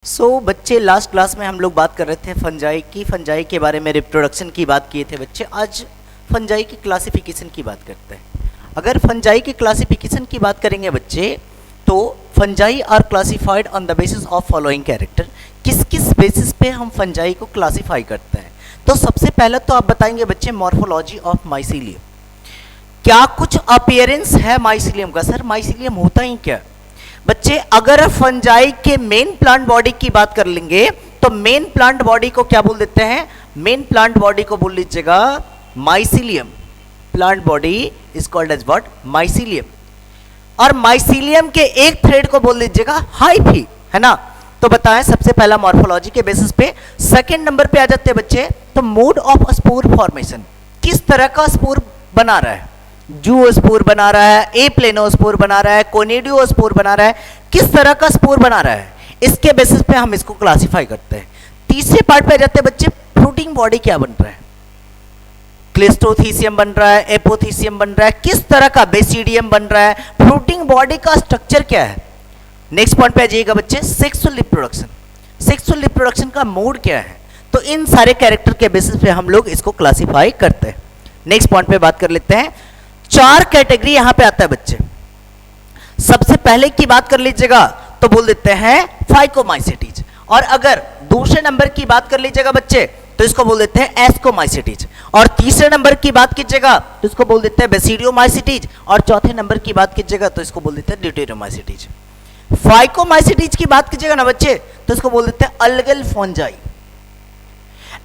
बच्चे last class में हम लोग बात कर रहे थे फंजाई के बारे में, रिप्रोडक्शन की बात किए थे बच्चे। आज फंजाई की क्लासिफिकेशन की बात करते हैं। अगर फंजाई की क्लासिफिकेशन की बात करेंगे बच्चे, तो fungi are classified on the basis of following character. किस किस बेसिस पे हम फंजाई को क्लासिफाई करते हैं? तो सबसे पहले तो आप बताएंगे बच्चे मॉर्फोलॉजी ऑफ माइसीलियम। क्या कुछ अपीयरेंस है माइसीलियम का? सर माइसीलियम होता ही क्या बच्चे? अगर फंजाई के मेन प्लांट बॉडी की बात कर लेंगे तो मेन प्लांट बॉडी को क्या बोल देते हैं? मेन प्लांट बॉडी को बोल लीजिएगा mycelium. Plant body is called as what? Mycelium. और माइसीलियम के एक थ्रेड को बोल लीजिएगा हाइफी, है ना? तो बताएं सबसे पहला मॉर्फोलॉजी के बेसिस पे। सेकंड नंबर पे आ जाते हैं बच्चे तो मोड ऑफ स्पोर फॉर्मेशन। किस तरह का स्पोर बना रहा है? जूओस्पोर बना रहा है, ए प्लेनोस्पोर बना रहा है, कोनिडियोस्पोर बना रहा है, किस तरह का स्पोर बना रहा है, इसके बेसिस पे हम इसको क्लासिफाई करते हैं। तीसरे पार्ट पे आ जाते हैं बच्चे फ्रूटिंग बॉडी क्या बन रहा है? क्लिस्टोथीसियम बन रहा है, एपोथीसियम बन रहा है, किस तरह का बेसिडियम बन रहा है, फ्रूटिंग बॉडी का स्ट्रक्चर क्या है। नेक्स्ट पॉइंट पे आ जाइएगा बच्चे सेक्सुअल रिप्रोडक्शन। सेक्सुअल रिप्रोडक्शन का मोड क्या है? तो इन सारे कैरेक्टर के बेसिस पे हम लोग इसको क्लासिफाई करते हैं। नेक्स्ट पॉइंट पे बात कर लेते हैं। चार कैटेगरी यहां पे आता है बच्चे। सबसे पहले की बात कर लीजिएगा तो बोल देते हैं फाइकोमाइसेटीज, और अगर दूसरे नंबर की बात कर लीजिएगा बच्चे तो इसको बोल देते हैं एस्कोमाइसेटीज, और तीसरे नंबर की बात कीजिएगा तो इसको बोल देते हैं बेसिडियोमाइसेटीज, और चौथे नंबर की बात कीजिएगा तो इसको बोल देते हैं ड्यूटेरोमाइसेटीज। फाइकोमाइसेटीज की बात कीजिएगा ना बच्चे तो इसको बोल देते हैं अल्गल फंजाई।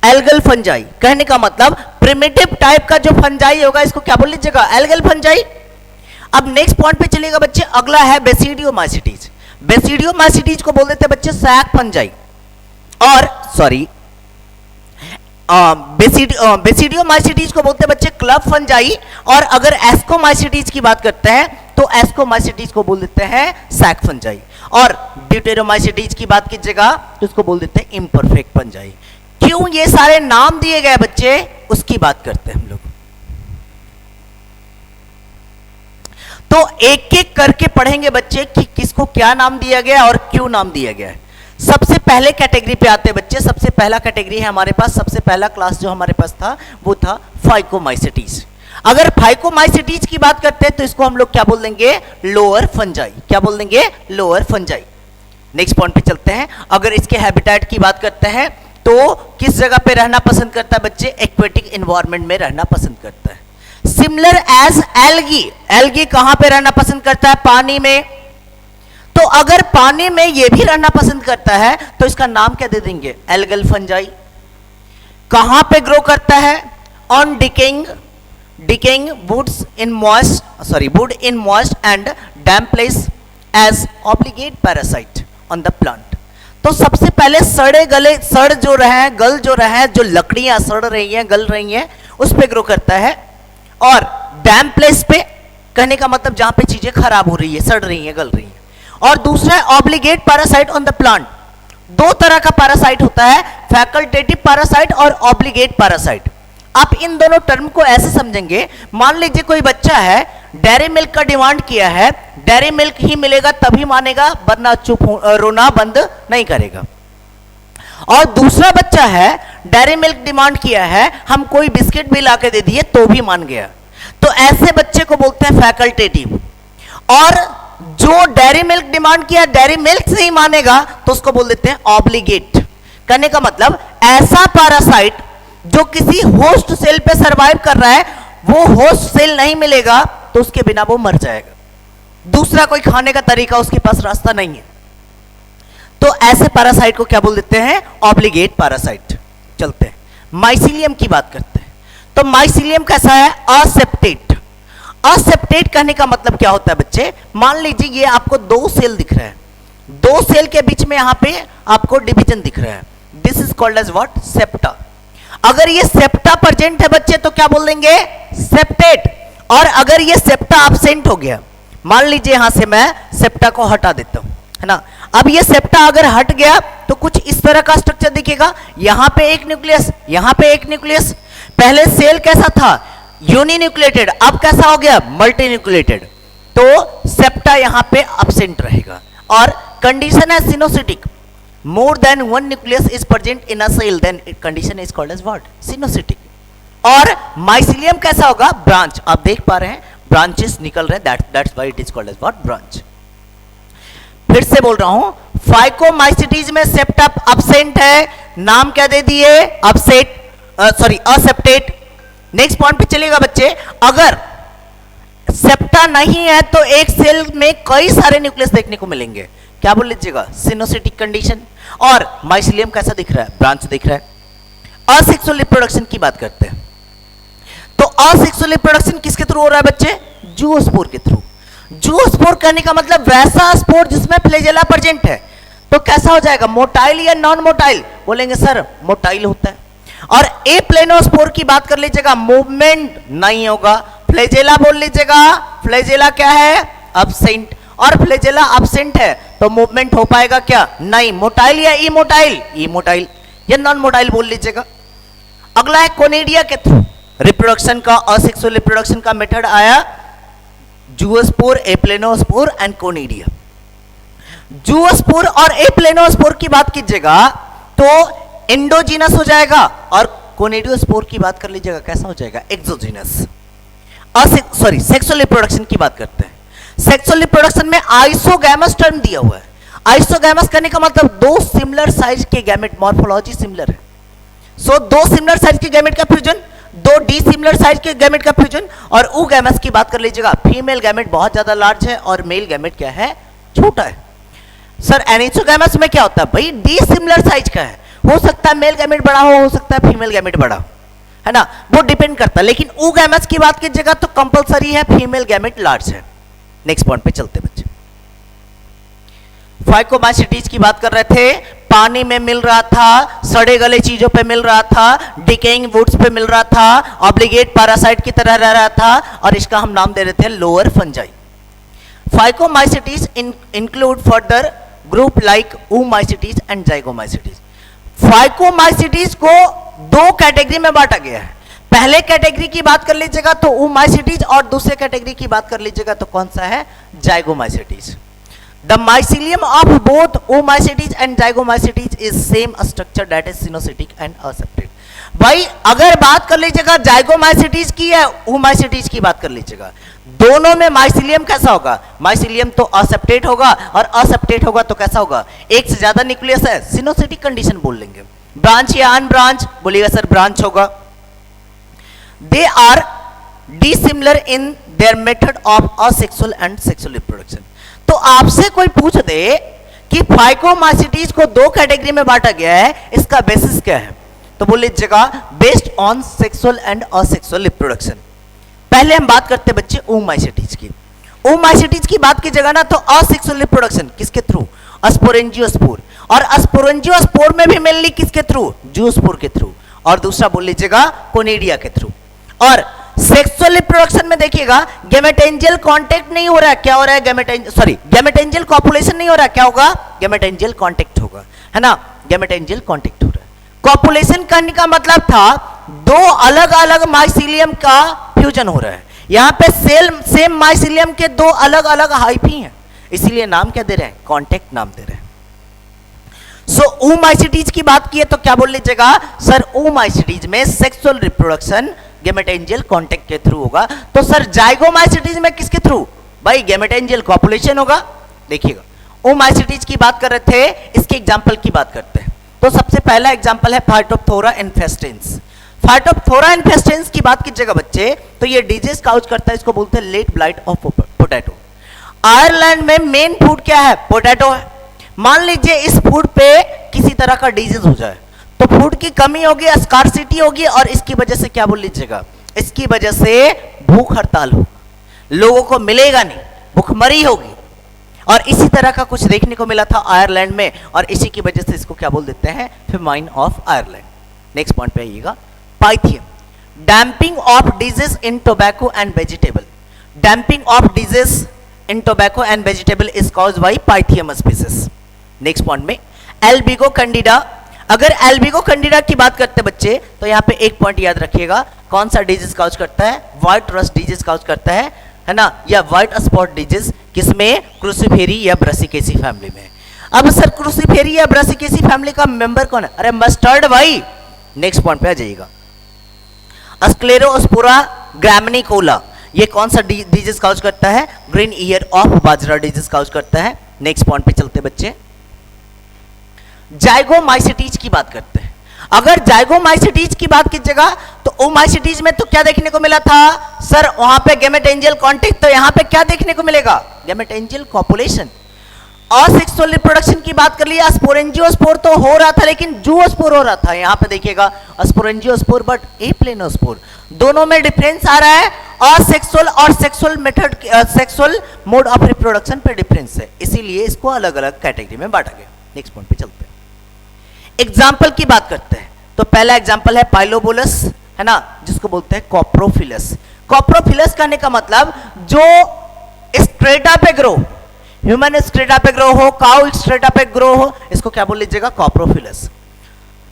एल्गल फंजाई कहने का मतलब प्रिमिटिव टाइप का जो फंजाई होगा इसको क्या बोल लीजिएगा? Algal fungi. अब नेक्स्ट पॉइंट पे चलिएगा बच्चे, अगला है बेसिडियोमाइसेटीज। बेसिडियोमाइसेटीज को बोल देते हैं बच्चे सैक फंजाई, और सॉरी बेसिडियोमाइसेटीज को बोलते हैं बच्चे क्लब फंजाई, और अगर एस्कोमाइसेटीज की बात करते हैं तो एस्कोमाइसेटीज को बोल देते हैं सैक फंजाई, और ड्यूटेरोमाइसेटीज की बात कीजिएगा तो इसको बोल देते हैं इम्परफेक्ट फंजाई। क्यों ये सारे नाम दिए गए बच्चे, उसकी बात करते हैं हम लोग। तो एक एक करके पढ़ेंगे बच्चे कि किसको क्या नाम दिया गया और क्यों नाम दिया गया है। सबसे पहले कैटेगरी पे आते हैं बच्चे। सबसे पहला कैटेगरी है हमारे पास, सबसे पहला क्लास जो हमारे पास था वो था फाइकोमाइसेटीज। अगर फाइकोमाइसेटीज की बात करते हैं तो इसको हम लोग क्या बोल देंगे? Lower fungi. क्या बोल देंगे? Lower fungi. नेक्स्ट पॉइंट पे चलते हैं। अगर इसके हैबिटेट की बात करते हैं तो किस जगह पे रहना पसंद करता है बच्चे? एक्वेटिक एनवायरनमेंट में रहना पसंद करता है। Similar as algae. एल्गी कहां पे रहना पसंद करता है? पानी में। तो अगर पानी में ये भी रहना पसंद करता है तो इसका नाम क्या दे देंगे? Algal fungi. कहां पे ग्रो करता है? On decaying woods in wood in moist and damp place as obligate parasite on the plant. तो सबसे पहले गल जो रहे हैं, जो लकड़ियां सड़ रही हैं, गल रही हैं, उस पे ग्रो करता है, और डैम प्लेस पे कहने का मतलब जहां पे चीजें खराब हो रही है, सड़ रही हैं, गल रही हैं। और दूसरा है obligate parasite on the plant. दो तरह का पैरासाइट होता है, फैकल्टेटिव पैरासाइट और ऑब्लिगेट पैरासाइट। आप इन दोनों टर्म को ऐसे समझेंगे, मान लीजिए कोई बच्चा है, डेयरी मिल्क का डिमांड किया है, डेयरी मिल्क ही मिलेगा तभी मानेगा, वरना रोना बंद नहीं करेगा। और दूसरा बच्चा है, डेयरी मिल्क डिमांड किया है, हम कोई बिस्किट भी लाके दे दिए तो भी मान गया। तो ऐसे बच्चे को बोलते हैं फैकल्टेटिव। और जो डेयरी मिल्क डिमांड किया, डेयरी मिल्क से ही मानेगा, तो उसको बोल देते हैं ऑब्लिगेट। कहने का मतलब ऐसा पैरासाइट जो किसी होस्ट सेल पे सरवाइव कर रहा है, वो होस्ट सेल नहीं मिलेगा तो उसके बिना वो मर जाएगा। दूसरा कोई खाने का तरीका उसके पास रास्ता नहीं है। तो ऐसे पैरासाइट को क्या बोल देते हैं? Obligate parasite. चलते हैं माइसीलियम की बात करते हैं। तो माइसीलियम कैसा है? असेप्टेट। असेप्टेट कहने का मतलब क्या होता है बच्चे? मान लीजिए ये आपको दो सेल दिख रहा है, दो सेल के बीच में यहां पे आपको डिवीजन दिख रहा है। This is called as what? Septa. अगर ये सेप्टा प्रेजेंट है बच्चे तो क्या बोल देंगे? सेप्टेट। और अगर ये सेप्टा एब्सेंट हो गया, मान लीजिए यहां से मैं सेप्टा को हटा देता हूं, है ना? अब ये सेप्टा अगर हट गया तो कुछ इस तरह का स्ट्रक्चर दिखेगा। यहां पे एक न्यूक्लियस, यहां पे एक न्यूक्लियस। पहले सेल कैसा था? यूनिन्यूक्लिएटेड, अब कैसा हो गया? Multi nucleated. तो सेप्टा यहां पे एब्सेंट रहेगा। और कंडीशन है सिनोसिटिक, more than one nucleus is present in a cell, then condition is called as what? Syncytic. और mycelium कैसा होगा? ब्रांच. आप देख पा रहे हैं ब्रांचेस निकल रहे हैं, that's why it is called as what? Branch. फिर से बोल रहा हूं, फाइकोमाइसिटीज में सेप्टा अब्सेंट है, नाम क्या दे दिए? असेप्टेट. नेक्स्ट पॉइंट पे चलिएगा बच्चे. अगर सेप्टा नहीं है तो एक सेल में कई सारे न्यूक्लियस देखने को मिलेंगे. क्या बोल लीजिएगा? सिनोसिटिक कंडीशन. और माइसिलियम कैसा दिख रहा है? ब्रांच दिख रहा है. असेक्सुअल रिप्रोडक्शन की बात करते हैं. तो असेक्सुअल रिप्रोडक्शन किसके थ्रू हो रहा है बच्चे? जूओस्पोर के थ्रू. जूओस्पोर करने का मतलब वैसा स्पोर जिसमें फ्लैजेला प्रेजेंट है. तो कैसा हो जाएगा? मोटाइल या नॉन मोटाइल? बोलेंगे सर मोटाइल होता है. और ए प्लेनोस्पोर की बात कर लीजिएगा, मूवमेंट नहीं होगा. फ्लैजेला बोल लीजिएगा, फ्लैजेला क्या है? अब्सेंट. और फ्लैजेला अब्सेंट है तो मूवमेंट हो पाएगा क्या? नहीं. मोटाइल या इमोटाइल? इमोटाइल. या नॉन मोटाइल बोल लीजिएगा. अगला है कोनिडिया के थ्रू रिप्रोडक्शन का, असेक्सुअल रिप्रोडक्शन का मेथड आया. Zoospore, aplanospore and conidia. Zoospore और एप्लेनोस्पोर की बात कीजिएगा तो एंडोजीनस हो जाएगा. और कोनिडियोस्पोर की बात कर लीजिएगा, कैसा हो जाएगा? एक्सोजीनस. सेक्सुअल रिप्रोडक्शन की बात करते हैं. सेक्सुअल रिप्रोडक्शन में आइसोगैमस टर्म दिया हुआ है. आइसोगैमस करने का मतलब दो सिमिलर साइज के गैमेट, मॉर्फोलॉजी सिमिलर है. सो दो सिमिलर साइज के गैमेट का फ्यूजन, दो डिसिमिलर साइज के गैमेट का फ्यूजन. और oogamous की बात कर लीजिएगा, फीमेल गैमेट बहुत ज्यादा लार्ज है और मेल गैमेट क्या है? छोटा है. सर एनिसोगैमस में क्या होता है भाई? डिसिमिलर साइज का है. हो सकता है मेल गैमेट बड़ा हो सकता है फीमेल गैमेट बड़ा, है ना, वो डिपेंड करता है. लेकिन oogamous की बात कीजिएगा तो कंपलसरी है फीमेल गैमेट लार्ज है. नेक्स्ट पॉइंट पे चलते बच्चे. फाइकोमाइसिटीज की बात कर रहे थे. पानी में मिल रहा था, सड़े गले चीजों पे मिल रहा था, डिकेइंग वुड्स पे मिल रहा था, ऑब्लिगेट पैरासाइट की तरह रह रहा था. और इसका हम नाम दे रहे थे lower fungi. Phycomycetes include further group like oomaicities and zygomaicities. Phycomycetes को दो कैटेगरी में बांटा गया है. पहले कैटेगरी की बात कर लीजिएगा तो oomaicities और दूसरे कैटेगरी की बात कर लीजिएगा तो कौन सा है? zygomaicities. The mycelium of both oomaicities and zygomaicities is same structure, that is syncytic and aseptate. भाई अगर बात कर लीजिएगा zygomaicities की या oomaicities की बात कर लीजिएगा, दोनों में माइसिलियम कैसा होगा? माइसिलियम तो असेप्टेट होगा. और असेप्टेट होगा तो कैसा होगा? एक से ज्यादा न्यूक्लियस है, सिनोसिटिक कंडीशन बोल लेंगे. ब्रांच या अनब्रांच? बोलिएगा सर ब्रांच होगा. They are dissimilar in their method of asexual and sexual reproduction. तो आपसे कोई पूछ दे कि फाइकोमाइसिटीज को दो कैटेगरी में बांटा गया है, इसका बेसिस क्या है? तो बोल लीजिएगा based on sexual and asexual reproduction. पहले हम बात करते हैं बच्चे oomaicities की. oomaicities की बात कीजिएगा ना तो असेक्सुअल रिप्रोडक्शन किसके थ्रू? स्पोरेंजियोस्पोर. और स्पोरेंजियोस्पोर में भी मेनली किसके थ्रू? जूओस्पोर के थ्रू. और दूसरा बोल लीजिएगा कोनिडिया के थ्रू. और सेक्सुअल रिप्रोडक्शन में देखिएगा गैमेटेंजियल कांटेक्ट नहीं हो रहा है. क्या हो रहा है? गैमेटेंजियल कॉपुलेशन नहीं हो रहा है. क्या होगा? गैमेटेंजियल कांटेक्ट होगा, है ना. गैमेटेंजियल कांटेक्ट हो रहा है. कॉपुलेशन करने का मतलब था दो अलग अलग माइसिलियम का फ्यूजन हो रहा है. यहां पे सेम माइसिलियम के दो अलग अलग हाइफी हैं, इसीलिए नाम क्या दे रहे हैं? कांटेक्ट नाम दे रहे हैं. सो oomaicities की बात की है तो क्या बोल लीजिएगा? सर oomaicities में सेक्सुअल रिप्रोडक्शन गैमेटेंजियल कांटेक्ट के थ्रू होगा. तो सर zygomaicities में किसके थ्रू? भाई गैमेटेंजियल कॉपुलेशन होगा. देखिएगा oomaicities की बात कर रहे थे, इसके एग्जांपल की बात करते हैं. तो सबसे पहला एग्जांपल है फाइटोप्थोरा इन्फेस्टेंस. फाइटोप्थोरा इन्फेस्टेंस की बात कीजिएगा बच्चे तो ये डिजीज काउज करता है, इसको बोलते हैं late blight of potato. Ireland में मेन फूड क्या है? पोटैटो है. मान लीजिए इस फूड पे किसी तरह का डिजीज हो जाए तो फूड की कमी होगी, स्कार्सिटी होगी और इसकी वजह से क्या बोल लीजिएगा? इसकी वजह से भूख हड़ताल होगी, लोगों को मिलेगा नहीं, भूखमरी होगी. और इसी तरह का कुछ देखने को मिला था आयरलैंड में और इसी की वजह से इसको क्या बोल देते हैं? Famine of Ireland. Next point पे आइएगा. Pythium. Damping off disease in tobacco and vegetable. Damping off disease in tobacco and vegetable is caused by Pythium species. Next point में एल्बिगो कैंडिडा. अगर एल्बिगो कैंडिडा की बात करते हैं बच्चे तो यहाँ पे एक पॉइंट याद रखिएगा, कौन सा डिजीज काउज करता है? व्हाइट रस्ट डिजीज काउज करता है ना, या व्हाइट स्पॉट डिजीज. किसमें? क्रूसिफेरी या ब्रासिकेसी फैमिली में. अब सर क्रूसीफेरिया ब्रासिकेसी फैमिली का मेंबर कौन है? अरे मस्टर्ड भाई। नेक्स्ट पॉइंट पे आ जाइएगा। स्क्लेरोस्पोरा ग्रामिनिकोला, ये कौन सा डिजीज काउज करता है? ग्रीन ईयर ऑफ बाजरा डिजीज काउज करता है। नेक्स्ट पॉइंट पे चलते बच्चे, जाइगोमाइसिटीज की बात करते हैं। अगर जाइगोमाइसिटीज की बात कीजिएगा तो ओमाइसिटीज में तो क्या देखने को मिला था सर? वहां पे गैमेटेंजियल कॉन्टैक्ट, तो यहां पे क्या देखने को मिलेगा? गैमेटेंजियल कॉपुलेशन। असेक्सुअल रिप्रोडक्शन की बात कर लिया, स्पोरेंजियोस्पोर तो हो रहा था लेकिन जूओस्पोर हो रहा था। यहां पे देखिएगा स्पोरेंजियोस्पोर बट एप्लेनोस्पोर, दोनों में डिफरेंस आ रहा है। असेक्सुअल और sexual method, sexual mode of reproduction पे डिफरेंस है, इसीलिए इसको अलग अलग कैटेगरी में बांटा गया। नेक्स्ट पॉइंट पे चलते हैं, एग्जाम्पल की बात करते हैं। तो पहला एग्जाम्पल है पाइलोबोलस, है ना, जिसको बोलते हैं कॉप्रोफिलस। कॉप्रोफिलस कहने का मतलब जो स्ट्रेटा पे ग्रो, ह्यूमन स्ट्रेटा पे ग्रो हो, काउ स्ट्रेटा पे ग्रो हो, इसको क्या बोल लीजिएगा? कॉप्रोफिलस।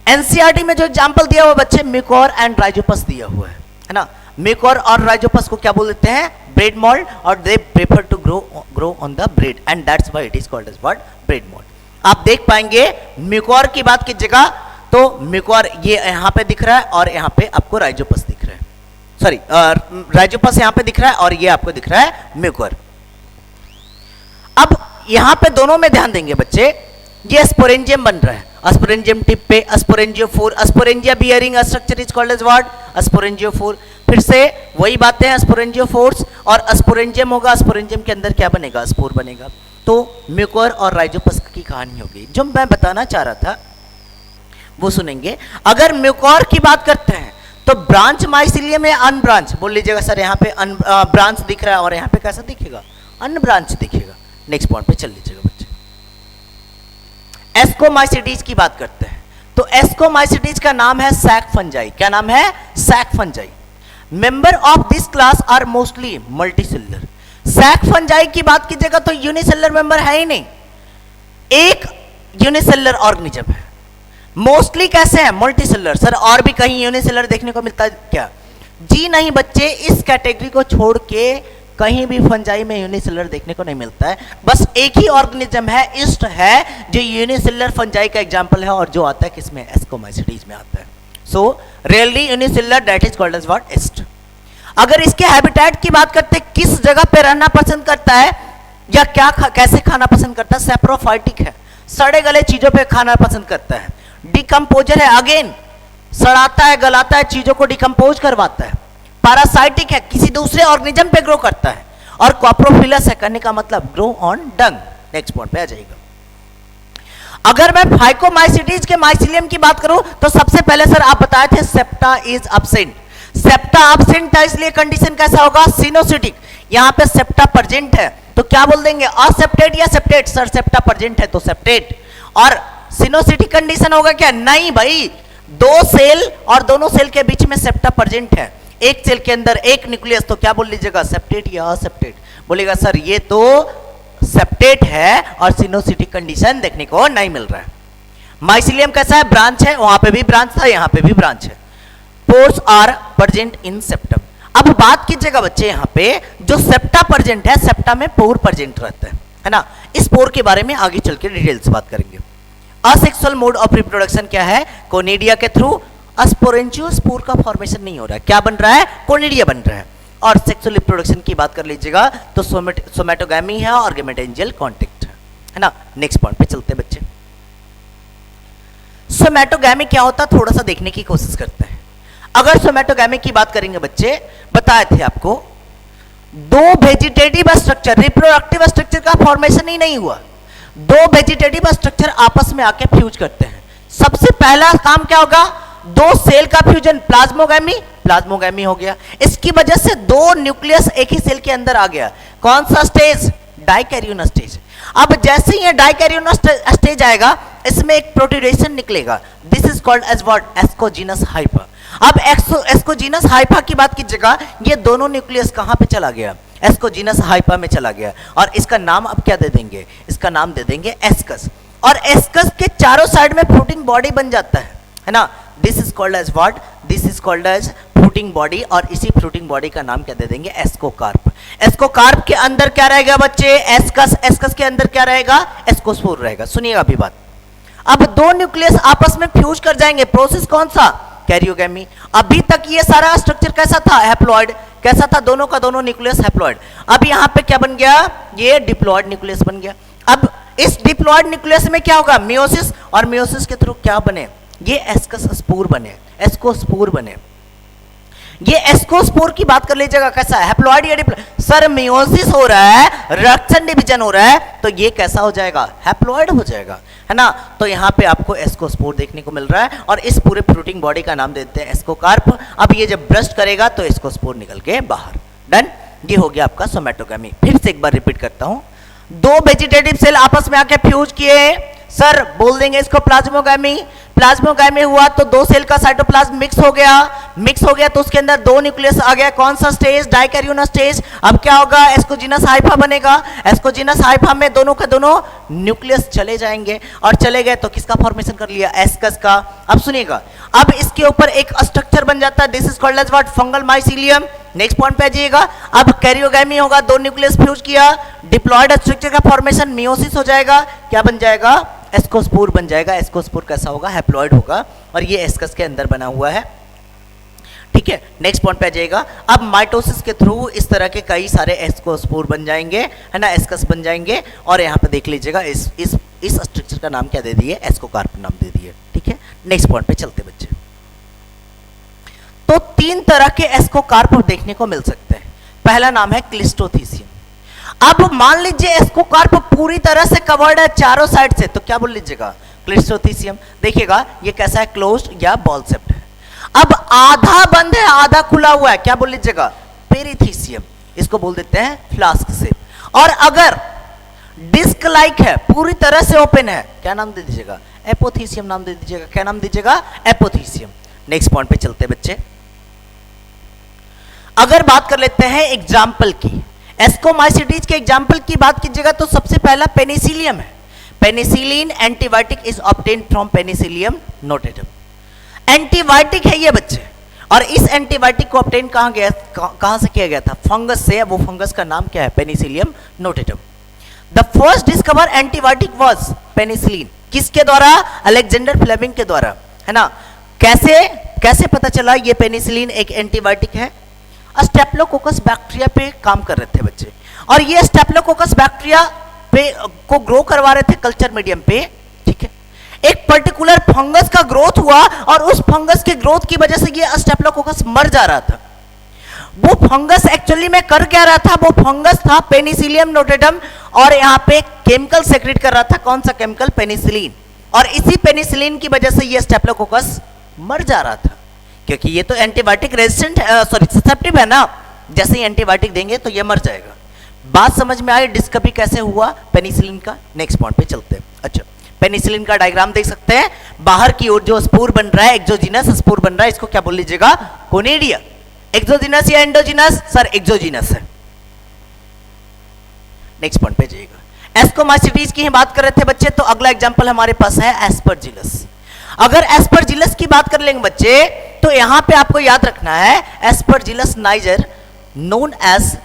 एनसीईआरटी में जो एग्जाम्पल दिया हुआ बच्चे म्यूकोर एंड राइजोपस दिया हुआ है ना। म्यूकोर और राइजोपस को क्या बोल देते हैं? ब्रेड मोल्ड, और they prefer to grow on the bread and that's why it is called as what? Bread mould. आप देख पाएंगे म्यूकोर की बात कीजिएगा तो म्यूकोर ये यहां पे दिख रहा है और यहां पे आपको राइजोपस दिख रहा है, सॉरी राइजोपस यहां पे दिख रहा है और ये आपको दिख रहा है म्यूकोर। अब यहां पे दोनों में ध्यान देंगे बच्चे, ये स्पोरेंजियम बन रहा है, स्पोरेंजियम टिप पे sporangiophore, sporangia bearing structure is called as what? Sporangiophore. फिर से वही बातें हैं, स्पोरेंजियोफोर्स और स्पोरेंजियम होगा, स्पोरेंजियम के अंदर क्या बनेगा? स्पोर बनेगा। तो म्यूकोर और राइजोपस की कहानी होगी। जो मैं बताना चाह रहा था वो सुनेंगे। अगर म्यूकोर की बात करते हैं तो ब्रांच माइसिलियम है, अनब्रांच बोल लीजिएगा सर। यहाँ पे ब्रांच दिख रहा है और यहाँ पे कैसा दिखेगा? अनब्रांच दिखेगा। नेक्स्ट पॉइंट पे चल लीजिएगा बच्चे, एस्कोमाइसिटीज की बात करते हैं। तो एस्कोमाइसिटीज का नाम है सैक फंजाई। क्या नाम है? Sac fungi. Member of this class are mostly multicellular. Sac fungi की बात कीजिएगा तो यूनिसेलुलर मेंबर है ही नहीं, एक यूनिसेलुलर ऑर्गेनिज्म है। मोस्टली कैसे है? मल्टीसेलुलर। सर और भी कहीं यूनिसेलुलर देखने को मिलता है क्या? जी नहीं बच्चे, इस कैटेगरी को छोड़ के कहीं भी फंजाई में यूनिसेलुलर देखने को नहीं मिलता है। बस एक ही ऑर्गेनिज्म है, ईस्ट है, जो यूनिसेलुलर फंजाई का एग्जांपल है और जो आता है किसमें? एस्कोमाइसिटीज में आता है। So really unicellular, that is called as what? Yeast. अगर इसके हैबिटेट की बात करते हैं, किस जगह पे रहना पसंद करता है या क्या कैसे खाना पसंद करता है? सेप्रोफाइटिक है, सड़े गले चीजों पे खाना पसंद करता है। डिकम्पोजर है, अगेन सड़ाता है, गलाता है, चीजों को डिकम्पोज करवाता है। पैरासाइटिक है, किसी दूसरे ऑर्गेनिज्म पे ग्रो करता है। और कॉप्रोफिलस है, करने का मतलब grow on dung. Next point पे आ जाएगा। अगर मैं फाइकोमाइसिटीज के माइसिलियम की बात करूं तो सबसे पहले सर आप बताए थे septa is absent. Septa absent है, इसलिए कंडीशन कैसा होगा? सिनोसिटिक। यहां पे सेप्टा प्रेजेंट है तो क्या बोल देंगे? असेप्टेट या सेप्टेट? सर सेप्टा प्रेजेंट है तो सेप्टेट। और सिनोसिटिक कंडीशन होगा क्या? नहीं भाई, दो सेल और दोनों सेल के बीच में सेप्टा प्रेजेंट है, एक सेल के अंदर एक न्यूक्लियस, तो क्या बोल लीजिएगा? सेप्टेट या असेप्टेट? बोलेगा सर ये तो सेप्टेट है और सिनोसिटिक कंडीशन देखने को नहीं मिल रहा है। माइसिलियम कैसा है? ब्रांच है, वहां पे भी ब्रांच था, यहां पे भी ब्रांच है। Pores are present in septum. अब बात कीजिएगा बच्चे, यहां पे जो सेप्टा प्रेजेंट है, सेप्टा में पोर प्रेजेंट रहता है ना। इस पोर के बारे में आगे चल के डिटेल से बात करेंगे। असेक्सुअल मोड ऑफ रिप्रोडक्शन क्या है? कोनिडिया के थ्रू स्पोरेंजियोस्पोर का फॉर्मेशन नहीं हो रहा है, क्या बन रहा है? कोनिडिया बन रहा है। और सेक्सुअल रिप्रोडक्शन की बात कर लीजिएगा तो सोमेटोगैमी है और गैमेटेंजियल कॉन्टैक्ट है ना। नेक्स्ट पॉइंट पे चलते हैं बच्चे। सोमेटोगैमी क्या होता है थोड़ा सा देखने की कोशिश करते हैं। अगर सोमेटोगैमी की बात करेंगे बच्चे, बताए थे आपको, दो वेजिटेटिव स्ट्रक्चर, रिप्रोडक्टिव स्ट्रक्चर का फॉर्मेशन ही नहीं हुआ, दो वेजिटेटिव स्ट्रक्चर आपस में आके फ्यूज करते हैं। सबसे पहला काम क्या होगा? दो सेल का फ्यूजन, प्लाज्मोगैमी, प्लाज्मोगैमी हो गया। इसकी वजह से दो न्यूक्लियस एक ही सेल के अंदर आ गया। कौन सा स्टेज? Dikaryon stage. अब जैसे ही ये डाइकैरियोन स्टेज आएगा, इसमें एक प्रोटीडेशन निकलेगा, this is called as what? Ascogenous hypha. अब एस्कोजीनस हाइफा की बात कीजिएगा, ये दोनों न्यूक्लियस कहां पे चला गया? एस्कोजीनस हाइफा में चला गया। और इसका नाम अब क्या दे देंगे? इसका नाम दे देंगे एस्कस। और एस्कस के चारों साइड में फ्लोटिंग बॉडी बन जाता है ना। This is called as what? This is called as fruiting body, और इसी फ्रूटिंग बॉडी का नाम क्या दे देंगे, एस्कोकार्प। एस्कोकार्प के अंदर क्या रहेगा बच्चे, एस्कस। एस्कस के अंदर क्या रहेगा, एस्कोस्पोर रहेगा। सुनिएगा अभी बात। अब दो न्यूक्लियस आपस में फ्यूज कर जाएंगे, प्रोसेस कौन सा, कैरियोगेमी। अभी तक ये सारा स्ट्रक्चर कैसा था, हैप्लॉइड। कैसा था, दोनों का दोनों न्यूक्लियस हैप्लॉइड। अब यहां पे क्या बन गया, ये डिप्लॉइड न्यूक्लियस बन गया। अब इस डिप्लॉइड न्यूक्लियस में क्या होगा, मियोसिस, और मियोसिस के थ्रू क्या बने, ये एस्कस बने, एस्कोस्पोर बने। ये एस्कोस्पोर की बात कर लीजिएगा, कैसा है, हैप्लॉइड या डिप्लॉइड। सर मियोसिस हो रहा है, रिडक्शन डिवीजन हो रहा है, तो ये कैसा हो जाएगा, हैप्लॉइड हो जाएगा, है ना। तो यहाँ पे आपको एस्कोस्पोर देखने को मिल रहा है, और इस पूरे फ्रूटिंग बॉडी का नाम देते हैं एस्कोकार्प। अब ये जब ब्रस्ट करेगा तो एस्कोस्पोर निकल के बाहर। डन, ये हो गया आपका सोमैटोगेमी। फिर से एक बार रिपीट करता हूं, दो वेजिटेटिव सेल आपस में आके फ्यूज किए, सर बोल देंगे इसको प्लाज्मोगेमी। प्लाज्मोगेमी हुआ तो दो सेल का साइटोप्लाज्म मिक्स हो गया, मिक्स हो गया तो उसके अंदर दो न्यूक्लियस आ गया, कौन सा स्टेज, डाइकैरियोनस स्टेज। अब क्या होगा, एस्कोजिनस हाइफा बनेगा। एस्कोजिनस हाइफा में दोनों का दोनों न्यूक्लियस चले जाएंगे, और चले गए तो किसका फॉर्मेशन कर लिया, एस्कस का। अब सुनिएगा, अब इसके ऊपर एक स्ट्रक्चर बन जाता है, this is called as what, fungal mycelium. Next point पे जाइएगा, अब कैरियोगेमी होगा, दो न्यूक्लियस फ्यूज किया, डिप्लॉइड स्ट्रक्चर का फॉर्मेशन, मियोसिस हो जाएगा, क्या बन जाएगा, एस्कोस्पोर बन जाएगा। एस्कोस्पोर कैसा होगा, हैप्लॉइड होगा, और ये एस्कस के अंदर बना हुआ है। ठीक है, नेक्स्ट पॉइंट पे आ जाएगा। अब माइटोसिस के थ्रू इस तरह के कई सारे एस्कोस्पोर बन जाएंगे, है ना, एस्कस बन जाएंगे, और यहाँ पे देख लीजिएगा इस स्ट्रक्चर का नाम क्या दे दिए, एस्कोकार्प नाम दे दिए। ठीक है, नेक्स्ट पॉइंट पे चलते बच्चे। तो तीन तरह के एस्कोकार्प देखने को मिल सकते हैं। पहला नाम है क्लिस्टोथीसियम। अब मान लीजिए एस्कोकार्प पूरी तरह से कवर्ड है चारों साइड से, तो क्या बोल लीजिएगा, क्लिस्टोथीसियम। देखिएगा ये कैसा है, क्लोज्ड या बॉल शेप्ड है। अब आधा बंद है, आधा खुला हुआ है, क्या बोल लीजिएगा, पेरिथीसियम। इसको बोल देते हैं फ्लास्क शेप। और अगर डिस्क लाइक है, पूरी तरह से ओपन है, क्या नाम दे दीजिएगा, एपोथीसियम नाम दे दीजिएगा। क्या नाम दीजिएगा, एपोथीसियम। नेक्स्ट पॉइंट पे चलते बच्चे। अगर बात कर लेते हैं एग्जाम्पल की, एस्कोमाइसिटीज के एग्जाम्पल की बात कीजिएगा तो सबसे पहला पेनिसिलियम है। Penicillin antibiotic is obtained from Penicillium notatum. Antibiotic है ये बच्चे, और इस एंटीबायोटिक को ऑब्टेन कहां से किया गया था, फंगस से। वो फंगस का नाम क्या है, Penicillium notatum. The first discover antibiotic was penicillin. किसके द्वारा, अलेक्जेंडर फ्लेमिंग के द्वारा, है ना। कैसे पता चला ये पेनिसिलिन एक एंटीबायोटिक है, स्टेप्लोकोकस बैक्टीरिया पे काम कर रहे थे बच्चे, और ये स्टेप्लोकोकस बैक्टीरिया पे को ग्रो करवा रहे थे कल्चर मीडियम पे। ठीक है, एक पर्टिकुलर फंगस का ग्रोथ हुआ, और उस फंगस के ग्रोथ की वजह से ये स्टेप्लोकोकस मर जा रहा था। वो फंगस एक्चुअली में कर क्या रहा था, वो फंगस था पेनिसिलियम नोटेटम, और यहाँ पे केमिकल सेक्रेट कर रहा था, कौन सा केमिकल, पेनिसिलिन। और इसी पेनिसिलिन की वजह से ये स्टेप्लोकोकस मर जा रहा था, क्योंकि ये तो एंटीबायोटिक रेजिस्टेंट, सॉरी ससेप्टिव है ना, जैसे ही एंटीबायोटिक देंगे तो ये मर जाएगा। बात समझ में आई, डिस्कवरी कैसे हुआ पेनिसिलिन का। नेक्स्ट पॉइंट पे चलते हैं। अच्छा, पेनिसिलिन का डायग्राम देख सकते हैं, बाहर की ओर जो स्पोर बन रहा है, एक्सोजिनस स्पोर बन रहा है, इसको क्या बोल लीजिएगा, कोनिडिया। एक्सोजिनस या एंडोजिनस, सर एक्सोजिनस है। नेक्स्ट पॉइंट पे जाइएगा। एस्कोमाइसिटीज की बात कर रहे थे बच्चे, तो अगला एग्जांपल हमारे पास है एस्परजिलस। अगर एस्परजिलस की बात कर लेंगे बच्चे, तो यहां पे आपको याद रखना है, Aspergillus niger known as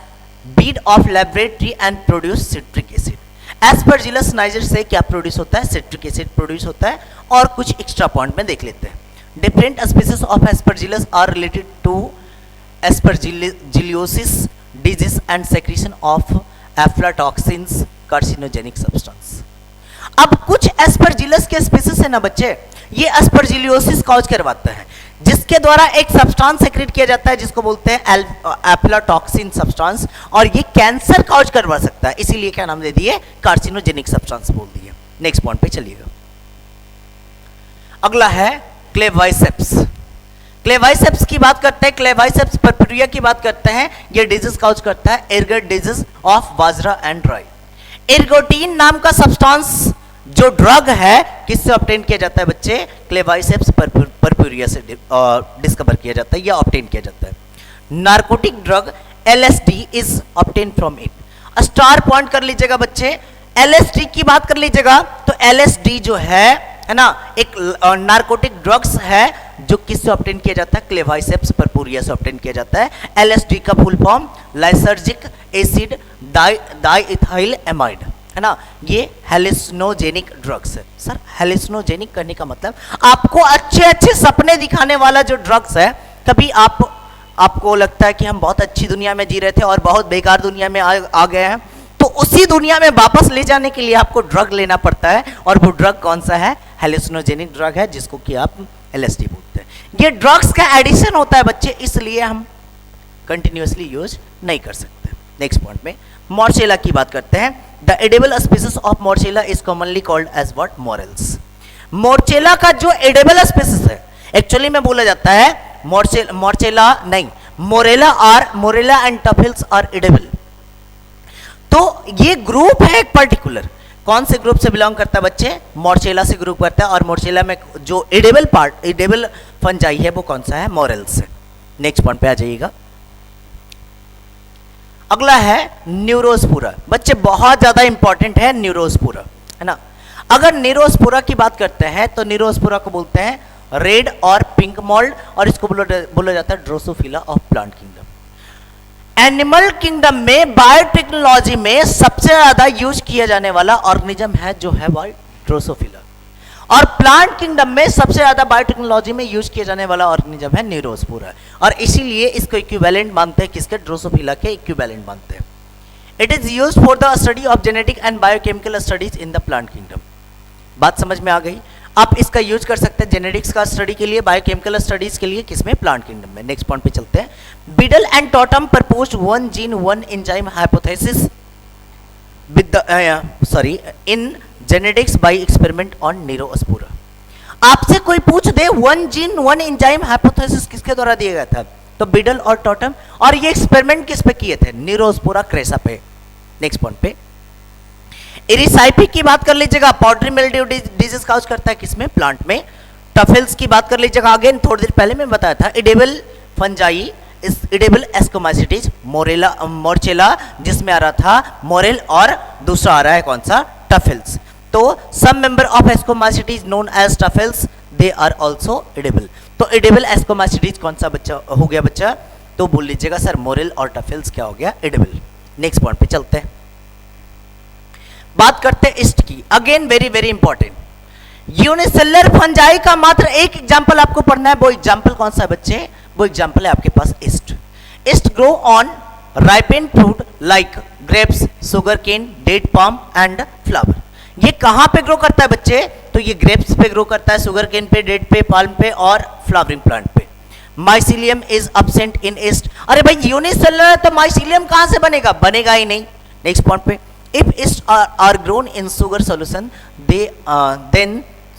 weed of laboratory and produce citric acid. Aspergillus niger से क्या प्रोड्यूस होता है, सिट्रिक एसिड प्रोड्यूस होता है। और कुछ एक्स्ट्रा पॉइंट में देख लेते हैं। Different species of Aspergillus are related to aspergillosis disease and secretion of aflatoxins carcinogenic substance. अब कुछ एस्परजिलस के स्पीसीज है ना बच्चे, ये एस्परजिलियोसिस कॉज करवाता है, जिसके द्वारा एक सब्सटेंस सेक्रेट किया जाता है जिसको बोलते हैं एफ्लाटॉक्सिन सब्सटेंस, और ये कैंसर कॉज करवा सकता है, इसीलिए क्या नाम दे दिए, कार्सिनोजेनिक सब्सटेंस बोल दिए। नेक्स्ट पॉइंट पे चलिएगा। अगला है क्लेवाइसेप्स। क्लेवाइसेप्स की बात करते हैं, क्लेवाइसेप्स परपुरिया की बात करते हैं। ये डिजीज कॉज करता है ergot disease of bajra and rye. Ergotine नाम का सब्सटेंस जो ड्रग है किससे ऑब्टेन किया जाता है बच्चे, क्लेवाइसेप्स परपुरिया से डिस्कवर किया जाता है या ऑब्टेन किया जाता है। Narcotic drug LSD is obtain from it. Star point कर लीजिएगा बच्चे, एलएसडी की बात कर लीजिएगा तो एलएसडी जो है ना, एक नार्कोटिक ड्रग्स है जो किससे ऑब्टेन किया जाता है, क्लेवाइसेप्स परपुरिया से ऑब्टेन किया जाता है। एलएसडी का full form lysergic acid diethyl amide है ना, ये हेलिसिनोजेनिक ड्रग्स है। सर हेलिसिनोजेनिक करने का मतलब आपको अच्छे अच्छे सपने दिखाने वाला जो ड्रग्स है, कभी आपको लगता है कि हम बहुत अच्छी दुनिया में जी रहे थे और बहुत बेकार दुनिया में आ गए हैं, तो उसी दुनिया में वापस ले जाने के लिए आपको ड्रग लेना पड़ता है, और वो ड्रग कौन सा है, हेलिसिनोजेनिक ड्रग है, जिसको कि आप एलएसडी बोलते हैं। ये ड्रग्स का एडिशन होता है बच्चे, इसलिए हम कंटिन्यूअसली यूज नहीं कर सकते। नेक्स्ट पॉइंट में मोर्चेला की बात करते हैं। The edible species of Morchella is commonly called as what, morels. Morchella का जो एडिबल स्पीसीज है, एक्चुअली में बोला जाता है मोर्चेला नहीं, मोरेला एंड टफिल्स आर एडिबल। तो ये ग्रुप है एक पर्टिकुलर, कौन से ग्रुप से बिलोंग करता है बच्चे, मोर्चेला से ग्रुप करता है, और मोर्चेला में जो एडिबल फंजाई है वो कौन सा है, मोरेल्स है। नेक्स्ट पॉइंट पे आ जाइएगा। अगला है न्यूरोस्पोरा। बच्चे बहुत ज्यादा इंपॉर्टेंट है न्यूरोस्पोरा, है ना। अगर न्यूरोस्पोरा की बात करते हैं तो न्यूरोस्पोरा को बोलते हैं रेड और पिंक मोल्ड, और इसको बोला जाता है Drosophila of plant kingdom. Animal kingdom में बायोटेक्नोलॉजी में सबसे ज्यादा यूज किया जाने वाला ऑर्गेनिज्म है जो है ड्रोसोफिला, और प्लांट किंगडम में सबसे ज्यादा बायोटेक्नोलॉजी में यूज किया जाने वाला ऑर्गेनिज्म है न्यूरोस्पोरा, और इसीलिए इसको इक्विवेलेंट मानते हैं, किसके, ड्रोसोफिला के इक्विवेलेंट मानते हैं। It is used for the study of genetic and biochemical studies in the plant kingdom. बात समझ में आ गई। आप इसका यूज कर सकते हैं जेनेटिक्स का स्टडी के लिए, बायोकेमिकल स्टडीज के लिए, किसमें, प्लांट किंगडम में। नेक्स्ट पॉइंट पे चलते हैं। Beadle and Tatum proposed one gene one enzyme hypothesis within genetics by experiment on Neurospora. आपसे कोई पूछ दे one gene one enzyme hypothesis किसके द्वारा दिया गया था, तो बीडल और टॉटम, और ये एक्सपेरिमेंट किस पे किए थे, न्यूरोस्पोरा क्रेसा पे। नेक्स्ट पॉइंट पे इरिसाइपी की बात कर लीजिएगा, पाउडरी मिल्ड्यू डिजीज काउज करता है किसमें, प्लांट में। टफेल्स की बात कर लीजिएगा, अगेन थोड़ी देर पहले मैं बताया था, edible fungi edible ascomycetes Morchella, जिसमें आ रहा था मोरेल, और दूसरा आ रहा है कौन सा, टफेल्स। तो some member of Ascomycetes known as truffles, they are also edible. तो एडिबल एस्कोमाइसिटीज कौन सा बच्चा हो गया बच्चा, तो बोल लीजिएगा सर मोरेल और टफेल्स क्या हो गया, एडिबल। नेक्स्ट पॉइंट पे चलते हैं, बात करते हैं ईस्ट की। Again very very important, unicellular fungi का मात्र एक एग्जांपल आपको पढ़ना है, वो एग्जांपल कौन सा है बच्चे, वो एग्जांपल है आपके पास yeast. Yeast grow on ripened fruit like grapes, sugar cane, date palm and flower. ये कहां पे ग्रो करता है बच्चे, तो ये ग्रेप्स पे ग्रो करता है, शुगर केन पे, डेट पे, पाल्म पे, और फ्लावरिंग प्लांट पे। Mycelium is absent in east. अरे भाई यूनिसेलर है तो माइसिलियम कहां से बनेगा, बनेगा ही नहीं। नेक्स्ट पॉइंट पे, if yeast are grown in sugar solution then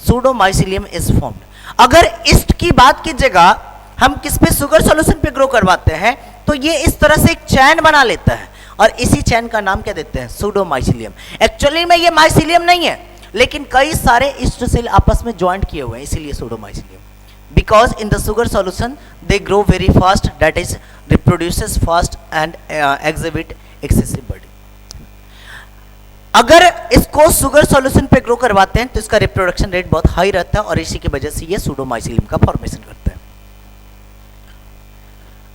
pseudomycelium is formed। अगर ईस्ट की बात कीजिएगा, हम किस पे, शुगर सॉल्यूशन पे ग्रो करवाते हैं, तो ये इस तरह से एक चैन बना लेता है, और इसी चैन का नाम क्या देते हैं, सूडोमाइसिलियम। एक्चुअली में ये माइसिलियम नहीं है, लेकिन कई सारे ईस्ट सेल आपस में ज्वाइंट किए हुए हैं, इसीलिए pseudomycelium. Because in the sugar solution they grow very fast, that is reproduces fast and exhibit excessive body. अगर इसको शुगर सॉल्यूशन पे ग्रो करवाते हैं तो इसका रिप्रोडक्शन रेट बहुत हाई रहता है, और इसी की वजह से ये सूडोमाइसिलियम का फॉर्मेशन करता है।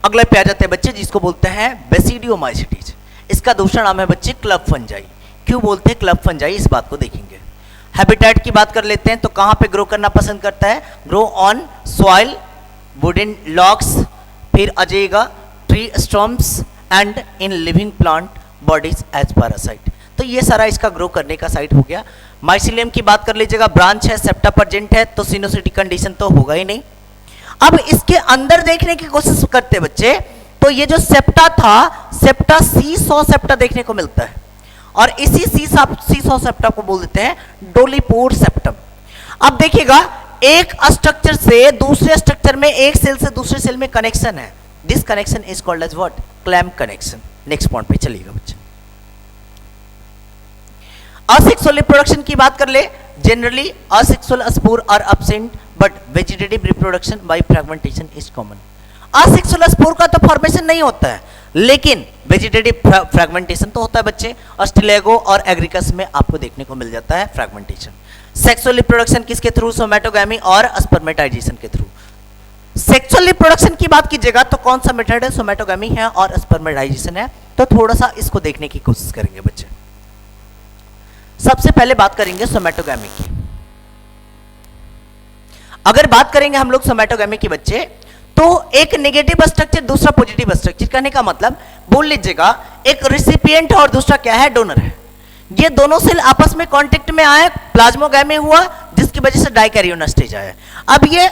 अगले पे आ जाते हैं बच्चे, जिसको बोलते हैं बेसिडियोमाइसिटीज। इसका दूसरा नाम है बच्चे क्लब फंजाई। क्यों बोलते हैं क्लब फंजाई, इस बात को देखेंगे। हैबिटेट की बात कर लेते हैं, तो कहां पे ग्रो करना पसंद करता है, grow on soil, wooden logs, फिर आ जाएगा tree stumps and in living plant bodies as parasite. तो ये सारा इसका ग्रो करने का साइट हो गया। माइसिलियम की बात कर लीजिएगा, ब्रांच है, सेप्टा प्रेजेंट है, तो सिनोसिटिक कंडीशन तो होगा ही नहीं। अब इसके अंदर देखने की कोशिश करते बच्चे, तो ये जो सेप्टा था, सेप्टा सीसॉ सेप्टा देखने को मिलता है, और इसी सीसॉ सेप्टा को बोल देते हैं डोलीपोर सेप्टम। अब देखिएगा, एक स्ट्रक्चर से दूसरे स्ट्रक्चर में, एक सेल से दूसरे सेल में कनेक्शन है, this connection is called as what, clamp connection. Next point पे चलिएगा बच्चे। असेक्सुअल रिप्रोडक्शन की बात कर ले, generally asexual spore are absent but vegetative reproduction by fragmentation is common. Asexual spore का तो फॉर्मेशन नहीं होता है, लेकिन वेजिटेटिव फ्रैगमेंटेशन तो होता है बच्चे। अस्टिलेगो और एग्रिकस में आपको देखने को मिल जाता है फ्रैगमेंटेशन। सेक्सुअल रिप्रोडक्शन किसके थ्रू, सोमैटोगैमी और स्पर्मेटाइजेशन के थ्रू। सेक्सुअल रिप्रोडक्शन की बात कीजिएगा तो कौन सा मेथड है, सोमेटोगेमी है और स्पर्मेटाइजेशन है। तो थोड़ा सा इसको देखने की कोशिश करेंगे बच्चे। सबसे पहले बात करेंगे सोमेटोगेमी की। अगर बात करेंगे हम लोग सोमेटोगेमी की बच्चे, तो एक नेगेटिव स्ट्रक्चर दूसरा पॉजिटिव स्ट्रक्चर, कहने का मतलब बोल लीजिएगा एक रिसिपिएंट है और दूसरा क्या है, डोनर है। ये दोनों सेल आपस में कांटेक्ट में आए, प्लाज्मोगेमी हुआ जिसकी वजह से डाइकैरियोनस स्टेज आया। अब ये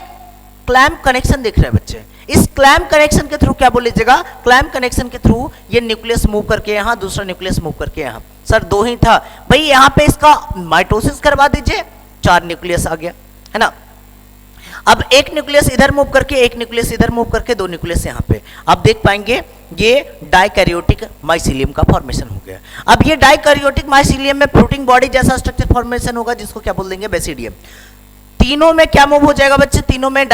क्लैम्प कनेक्शन देख रहे हैं बच्चे, इस क्लैम्प कनेक्शन के थ्रू क्या बोल लीजिएगा, क्लैम्प कनेक्शन के थ्रू ये न्यूक्लियस मूव करके यहाँ, दूसरा न्यूक्लियस मूव करके यहाँ। सर दो ही था भाई, यहाँ पे इसका माइटोसिस करवा दीजिए, 4 न्यूक्लियस आ गया, है ना। अब एक न्यूक्लियस इधर मूव करके, एक न्यूक्लियस इधर मूव करके, 2 न्यूक्लियस यहाँ पे, आप देख पाएंगे ये डाइकैरियोटिक माइसीलियम का फॉर्मेशन हो गया। अब ये डाइकैरियोटिक माइसीलियम में फ्रूटिंग बॉडी जैसा स्ट्रक्चर फॉर्मेशन होगा जिसको क्या बोल देंगे, बेसिडियम। तीनों में क्या मूव हो जाएगा बच्चे, तीनों में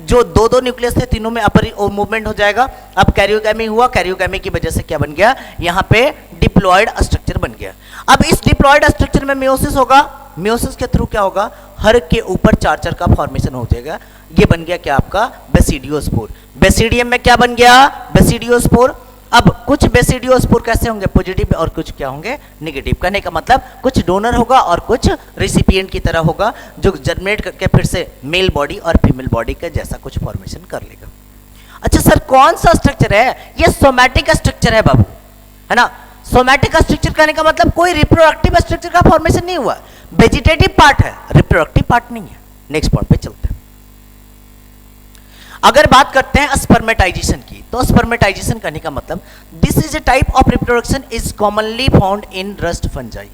जो 2-2 न्यूक्लियस थे तीनों में अपर मूवमेंट हो जाएगा। अब कैरियोगैमी हुआ, कैरियोगैमी की वजह से क्या बन गया, यहाँ पे डिप्लॉयड स्ट्रक्चर बन गया। अब इस डिप्लॉयड स्ट्रक्चर में मियोसिस होगा, मियोसिस के थ्रू क्या होगा, हर के ऊपर 4 का फॉर्मेशन हो जाएगा। ये बन गया क्या आपका, बेसिडियोस्पोर। बेसिडियम में क्या बन गया, बेसिडियोस्पोर। अब कुछ बेसिडियोस्पोर कैसे होंगे, पॉजिटिव और कुछ क्या होंगे, नेगेटिव। कहने का मतलब कुछ डोनर होगा और कुछ रिसिपिएंट की तरह होगा, जो जर्मिनेट करके फिर से मेल बॉडी और फीमेल बॉडी का जैसा कुछ फॉर्मेशन कर लेगा। अच्छा सर कौन सा स्ट्रक्चर है, ये सोमैटिक स्ट्रक्चर है बाबू, है ना। सोमैटिक स्ट्रक्चर कहने का मतलब कोई रिप्रोडक्टिव स्ट्रक्चर का फॉर्मेशन नहीं हुआ, वेजिटेटिव पार्ट है, रिप्रोडक्टिव पार्ट नहीं है। नेक्स्ट पॉइंट पे चलते हैं। अगर बात करते हैं स्पर्मेटाइजेशन की, तो स्पर्मेटाइजेशन करने का मतलब this is a type of reproduction is commonly found in rust fungi.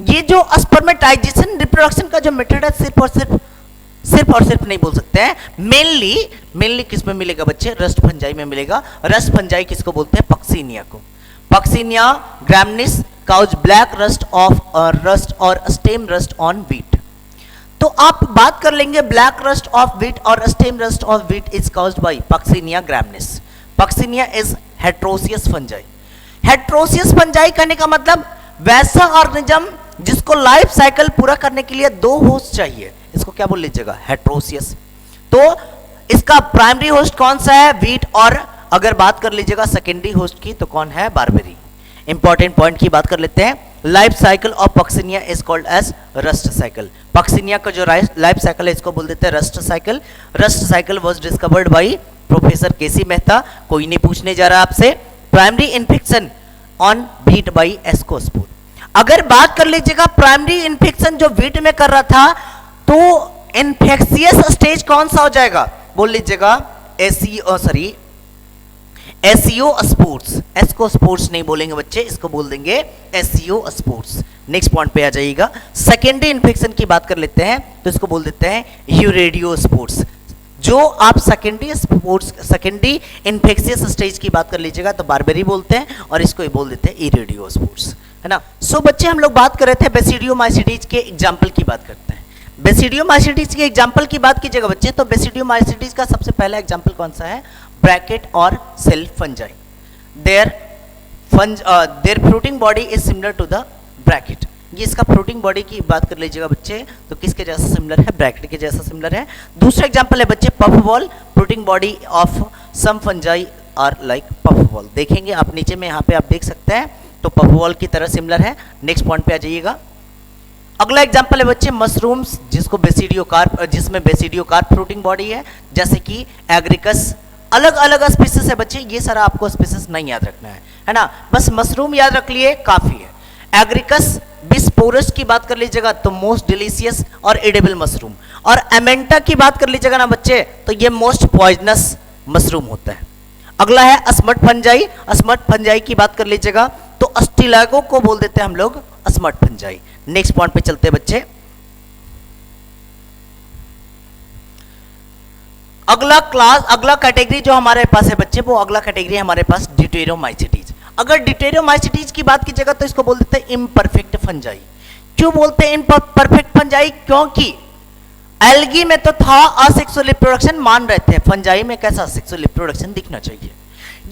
ये जो स्पर्मेटाइजेशन रिप्रोडक्शन का जो मेथड है सिर्फ और सिर्फ नहीं बोल सकते हैं, मेनली किस में मिलेगा बच्चे, रस्ट फंजाई में मिलेगा। रस्ट फंजाई किसको बोलते हैं, पक्सीनिया को। Puccinia graminis causes black rust और स्टेम रस्ट ऑन वीट। तो आप बात कर लेंगे ब्लैक रस्ट ऑफ वीट और stem rust of wheat is caused by Puccinia graminis. Puccinia is heteroecious fungi. Heteroecious fungi कहने का मतलब वैसा ऑर्गेनिज्म जिसको लाइफ साइकिल पूरा करने के लिए 2 होस्ट चाहिए, इसको क्या बोल लीजिएगा, हेट्रोसियस। तो इसका प्राइमरी होस्ट कौन सा है, वीट, और अगर बात कर लीजिएगा सेकेंडरी होस्ट की तो कौन है, बारबेरी। इंपॉर्टेंट पॉइंट की बात कर लेते हैं। Life cycle of Puccinia is called as rust cycle. पक्सीनिया का जो लाइफ साइकिल है इसको बोल देते हैं rust cycle. Rust cycle was discovered by professor KC Mehta. कोई नहीं पूछने जा रहा आपसे। Primary infection on wheat by ascospore. अगर बात कर लीजिएगा प्राइमरी इन्फेक्शन जो वीट में कर रहा था, तो इन्फेक्शियस स्टेज कौन सा हो जाएगा, बोल लीजिएगा एसियो स्पोर्ट्स। एस्कोस्पोर्ट्स नहीं बोलेंगे बच्चे, इसको बोल देंगे एसियो स्पोर्ट्स। नेक्स्ट पॉइंट पे आ जाइएगा। सेकेंडरी इन्फेक्शन की बात कर लेते हैं तो इसको बोल देते हैं यूरेडियो स्पोर्ट्स। जो आप सेकेंडरी इन्फेक्शियस स्टेज की बात कर लीजिएगा तो बारबेरी बोलते हैं और इसको ही बोल देते हैं यूरेडियो स्पोर्ट्स, है ना। सो बच्चे हम लोग बात कर रहे थे बेसिडियोमाइसीटीज के एग्जाम्पल की बात करते हैं। बेसिडियोमाइसीटीज के एग्जाम्पल की बात कीजिएगा बच्चे तो बेसिडियोमाइसीटीज का सबसे पहला एग्जाम्पल कौन सा है, ब्रैकेट और shelf fungi. Their fruiting body is similar to the bracket. ये इसका फ्रूटिंग बॉडी की बात कर लीजिएगा बच्चे तो किसके जैसा सिमिलर है, ब्रैकेट के जैसा सिमिलर है। दूसरा एग्जांपल है बच्चे puff ball. Fruiting body of some fungi are like puff ball. देखेंगे आप नीचे में, यहाँ पे आप देख सकते हैं, तो पफ बॉल की तरह सिमिलर है। नेक्स्ट पॉइंट पे आ जाइएगा। अगला एग्जांपल है बच्चे मशरूम्स, जिसमें बेसिडियोकार्प फ्रूटिंग बॉडी है, जैसे कि एग्रिकस। अलग अलग स्पीसीज है बच्चे, ये सारा आपको स्पीसीज नहीं याद रखना है ना, बस मशरूम याद रख लिए काफी है। एग्रिकस बिस्पोरस की बात कर लीजिएगा तो मोस्ट डिलीशियस और एडिबल मशरूम। और एमेंटा की बात कर लीजिएगा ना बच्चे तो ये मोस्ट पॉइजनस मशरूम होता है। अगला है अस्मट फंजाई। अस्मट फंजाई की बात कर लीजिएगा तो अस्टिलागो को बोल देते हैं हम लोग अस्मट फंजाई। नेक्स्ट पॉइंट पे चलते हैं बच्चे। अगला कैटेगरी जो हमारे पास है बच्चे, वो अगला कैटेगरी है हमारे पास ड्यूटेरोमाइसीटीज। अगर ड्यूटेरोमाइसीटीज की बात कीजिएगा तो इसको बोल देते हैं इम्परफेक्ट फंजाई। क्यों बोलते हैं इम्परफेक्ट फंजाई, क्योंकि एल्गी में तो था असेक्सुअल रिप्रोडक्शन मान रहे थे, फंजाई में कैसा सेक्सुअल रिप्रोडक्शन दिखना चाहिए।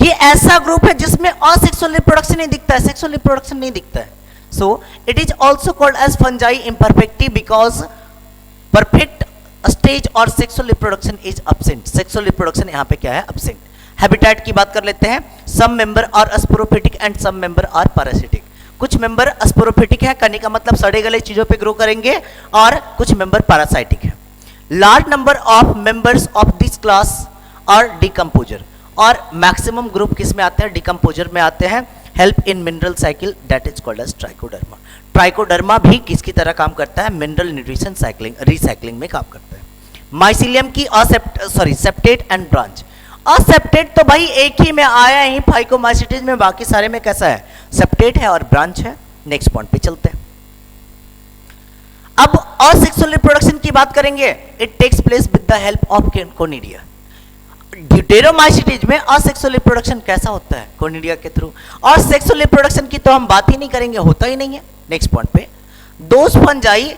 ये ऐसा ग्रुप है जिसमें असेक्सुअल रिप्रोडक्शन नहीं दिखता है, सेक्सुअल रिप्रोडक्शन नहीं दिखता है। So it is also called as fungi imperfecti because perfect stage और sexual reproduction is absent, sexual reproduction यहाँ पे क्या है, अब्सेंट। हैबिटेट की बात कर लेते हैं, some member are sporophytic and some member are parasitic, कुछ मेंबर स्पोरोफिटिक है, करने का मतलब सड़े गले चीजों पे ग्रो करेंगे, और कुछ मेंबर पैरासाइटिक है। Large number of members of this class are decomposer, और मैक्सिमम ग्रुप किस में आते हैं, डिकम्पोजर में आते हैं। Help in mineral cycle that is called as trichoderma, trichoderma भी किसकी तरह काम करता है, मिनरल न्यूट्रिशन साइक्लिंग रिसाइक्लिंग में काम करता है। माइसिलियम की सेप्टेट एंड ब्रांच, असेप्टेट तो भाई एक ही में आया ही फाइकोमाइसिटीज में, बाकी सारे में कैसा है, सेप्टेट है और ब्रांच है। नेक्स्ट पॉइंट पे चलते हैं। अब असेक्सुअल रिप्रोडक्शन की बात करेंगे, it takes place with the help of conidia. Deuteromycetes में असेक्सुअल रिप्रोडक्शन कैसा होता है, कोनिडिया के थ्रू, और सेक्सुअल रिप्रोडक्शन की तो हम बात ही नहीं करेंगे, होता ही नहीं है। नेक्स्ट पॉइंट पे, those fungi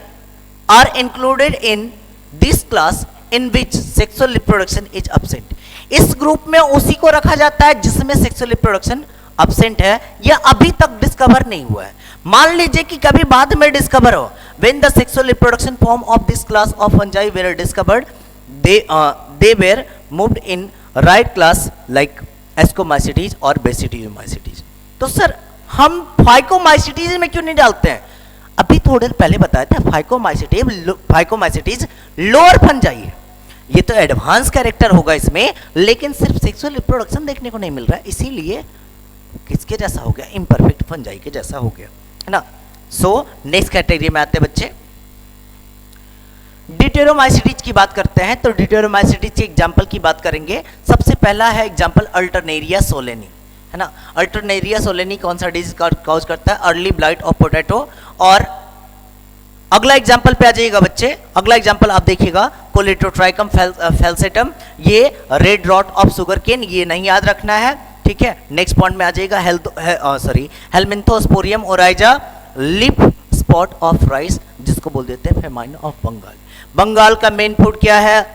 are included in this class in which sexual reproduction is absent, इस ग्रुप में उसी को रखा जाता है जिसमें सेक्सुअल रिप्रोडक्शन अब्सेंट है या अभी तक डिस्कवर नहीं हुआ है। मान लीजिए कि कभी बाद में डिस्कवर हो, when the sexual reproduction form of this class of fungi were discovered, they were moved in right class like ascomycetes और basitiomycetes। तो सर हम फाइकोमाइसिटीज में क्यों नहीं डालते हैं, अभी थोड़ी देर पहले बताया था फाइकोमाइसिटीज लोअर फंजाई है, ये तो एडवांस कैरेक्टर होगा इसमें, लेकिन सिर्फ सेक्सुअल रिप्रोडक्शन देखने को नहीं मिल रहा है, इसीलिए किसके जैसा हो गया, इम्परफेक्ट फंजाई के जैसा हो गया, है ना। सो नेक्स्ट कैटेगरी में आते हैं बच्चे, डिटेरोमाइसिटीज की बात करते हैं। तो डिटेरोमाइसिटीज के एग्जांपल की बात करेंगे। सबसे पहला है एग्जांपल अल्टरनेरिया सोलेनी, है ना। अल्टरनेरिया सोलेनी कौन सा डिजीज कॉज करता है, अर्ली ब्लाइट ऑफ पोटैटो। और अगला एग्जांपल पे आ जाइएगा बच्चे, अगला एग्जांपल आप देखिएगा कोलेटोट्राइकम फेल्सेटम, ये red rot of sugarcane, ये नहीं याद रखना है, ठीक है। नेक्स्ट पॉइंट में आ जाएगा Helminthosporium oryzae, leaf spot of rice, जिसको बोल देते हैं फेमाइन ऑफ बंगाल। बंगाल का मेन फूड क्या है,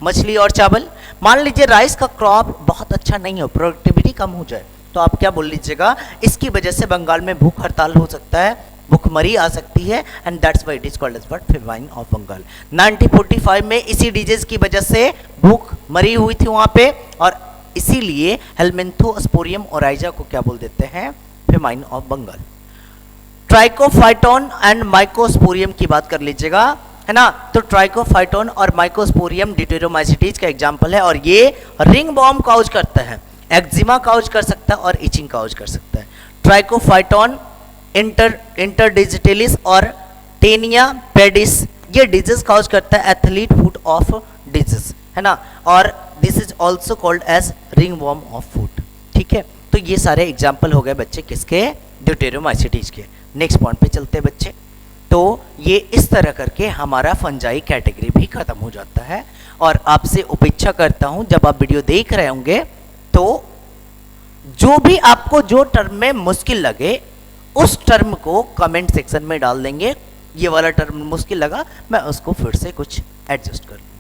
मछली और चावल। मान लीजिए राइस का क्रॉप बहुत अच्छा नहीं हो, प्रोडक्टिविटी कम हो जाए, तो आप क्या बोल लीजिएगा, इसकी वजह से बंगाल में भूख हड़ताल हो सकता है, भूखमरी आ सकती है, and that's why it is called as famine of Bengal. 1945 में इसी डिजीज की वजह से भूखमरी हुई थी वहां पे, और इसीलिए हेलमिंथोस्पोरियम ओराइजा को क्या बोल देते हैं, famine of Bengal. Trichophyton and Microsporum की बात कर लीजिएगा, है ना। तो ट्राइकोफाइटोन और माइकोस्पोरियम डिटेरोमाइसिटीज का एग्जांपल है, और ये रिंग वॉर्म काउज करता है, एक्जिमा काउज कर सकता है और इचिंग काउज कर सकता है। ट्राइकोफाइटोन इंटरडिजिटलिस और टेनिया पेडिस, ये डिजीज काउज करता है एथलीट फुट ऑफ डिजीज, है ना, और this is also called as ringworm of foot, ठीक है। तो ये सारे एग्जाम्पल हो गए बच्चे किसके, ड्यूटेरोमाइसिटीज के। नेक्स्ट पॉइंट पे चलते हैं बच्चे। तो ये इस तरह करके हमारा फंजाई कैटेगरी भी खत्म हो जाता है, और आपसे अपेक्षा करता हूं जब आप वीडियो देख रहे होंगे तो जो भी आपको जो टर्म में मुश्किल लगे उस टर्म को कमेंट सेक्शन में डाल देंगे, ये वाला टर्म मुश्किल लगा, मैं उसको फिर से कुछ एडजस्ट कर लूँ।